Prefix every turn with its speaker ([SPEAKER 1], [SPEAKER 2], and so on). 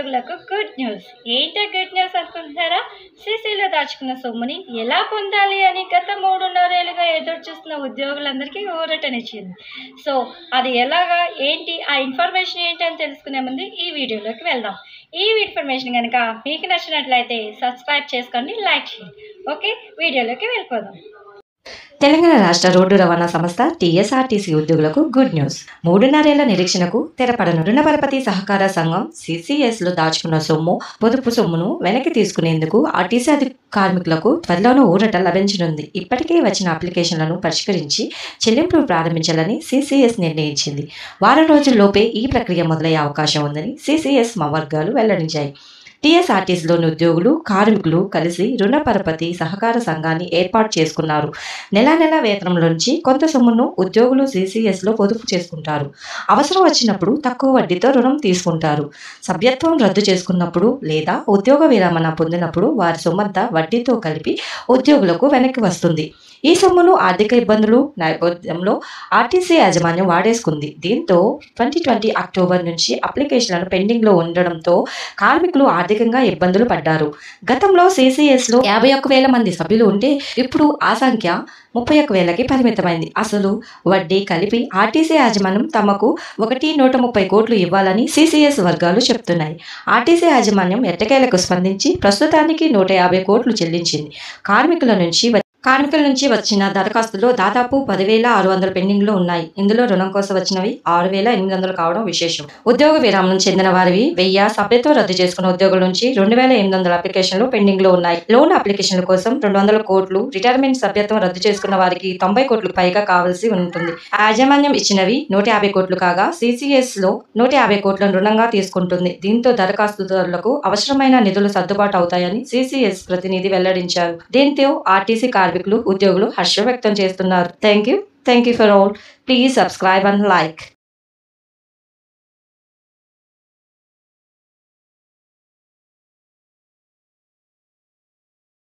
[SPEAKER 1] ఉద్యోగులకు good news. ఏంటో good news అనుకుంటున్నారా? సీసీలో దాచుకున్న సొమ్ముని ఎలా పొందాలి అని గత 3.5 ఏళ్ళుగా ఎదురు చూస్తున్న ఉద్యోగులందరికీ ఊరటనిచ్చింది. సో అది ఎలాగా, ఏంటి, ఆ ఇన్ఫర్మేషన్ ఏంటి అని తెలుసుకునే ముందు ఈ వీడియోలోకి వెళ్దాం. ఈ ఇన్ఫర్మేషన్ కనుక మీకు నచ్చినట్లయితే సబ్స్క్రైబ్ చేసుకోండి, లైక్ చేయండి. ఓకే, వీడియోలోకి వెళ్ళిపోదాం.
[SPEAKER 2] తెలంగాణ రాష్ట్ర రోడ్డు రవాణా సంస్థ టీఎస్ఆర్టీసీ ఉద్యోగులకు గుడ్ న్యూస్. 3.5 ఏళ్ల నిరీక్షణకు తెరపడను రుణపరపతి సహకార సంఘం సిసిఎస్లో దాచుకున్న పొదుపు సొమ్మును వెనక్కి తీసుకునేందుకు ఆర్టీసీ కార్మికులకు త్వరలోనూ ఊరట లభించనుంది. ఇప్పటికే వచ్చిన అప్లికేషన్లను పరిష్కరించి చెల్లింపులు ప్రారంభించాలని సిసిఎస్ నిర్ణయించింది. వారం రోజుల్లోపే ఈ ప్రక్రియ మొదలయ్యే అవకాశం ఉందని సిసిఎస్ వర్గాలు వెల్లడించాయి. టీఎస్ఆర్టీసీలోని ఉద్యోగులు, కార్మికులు కలిసి రుణపరపతి సహకార సంఘాన్ని ఏర్పాటు చేసుకున్నారు. నెల వేతనంలోంచి కొంత సొమ్మును ఉద్యోగులు సిసిఎస్లో పొదుపు చేసుకుంటారు. అవసరం వచ్చినప్పుడు తక్కువ వడ్డీతో రుణం తీసుకుంటారు. సభ్యత్వం రద్దు చేసుకున్నప్పుడు లేదా ఉద్యోగ విరమణ పొందినప్పుడు వారి సొమ్మంతా వడ్డీతో కలిపి ఉద్యోగులకు వెనక్కి వస్తుంది. ఈ సొమ్మును ఆర్థిక ఇబ్బందులు నేపథ్యంలో ఆర్టీసీ యాజమాన్యం వాడేసుకుంది. దీంతో 2020 అక్టోబర్ నుంచి అప్లికేషన్లను పెండింగ్లో ఉండడంతో కార్మికులు ఆర్థికంగా ఇబ్బందులు పడ్డారు. గతంలో సిసిఎస్లో 51,000 మంది సభ్యులు ఉంటే ఇప్పుడు ఆ సంఖ్య 31,000కి పరిమితమైంది. అసలు వడ్డీ కలిపి ఆర్టీసీ యాజమాన్యం తమకు 130 కోట్లు ఇవ్వాలని సిసిఎస్ వర్గాలు చెప్తున్నాయి. ఆర్టీసీ యాజమాన్యం ఎట్టకేలకు స్పందించి ప్రస్తుతానికి 150 కోట్లు చెల్లించింది. కార్మికుల నుంచి వచ్చిన దరఖాస్తులో దాదాపు 10,600 పెండింగ్లో ఉన్నాయి. ఇందులో రుణం కోసం వచ్చినవి 6,800 కావడం విశేషం. ఉద్యోగ విరామం చెందిన వారివి 1000, సభ్యత్వం రద్దు చేసుకున్న ఉద్యోగుల నుంచి 2,800 అప్లికేషన్లు పెండింగ్లో ఉన్నాయి. లోన్ అప్లికేషన్ల కోసం 200 కోట్లు, రిటైర్మెంట్ సభ్యత్వం రద్దు చేసుకున్న వారికి 90 కోట్లకు పైగా కావాల్సి ఉంటుంది. యాజమాన్యం ఇచ్చినవి 150 కోట్లు కాగా సిసిఎస్లో 150 కోట్లను రుణంగా తీసుకుంటుంది. దీంతో దరఖాస్తుదారులకు అవసరమైన నిధులు సర్దుబాటు అవుతాయని సిసిఎస్ ప్రతినిధి వెల్లడించారు. దీంతో ఆర్టీసీ ఉద్యోగులు హర్షం వ్యక్తం చేస్తున్నారు. Thank you for all. Please subscribe and like.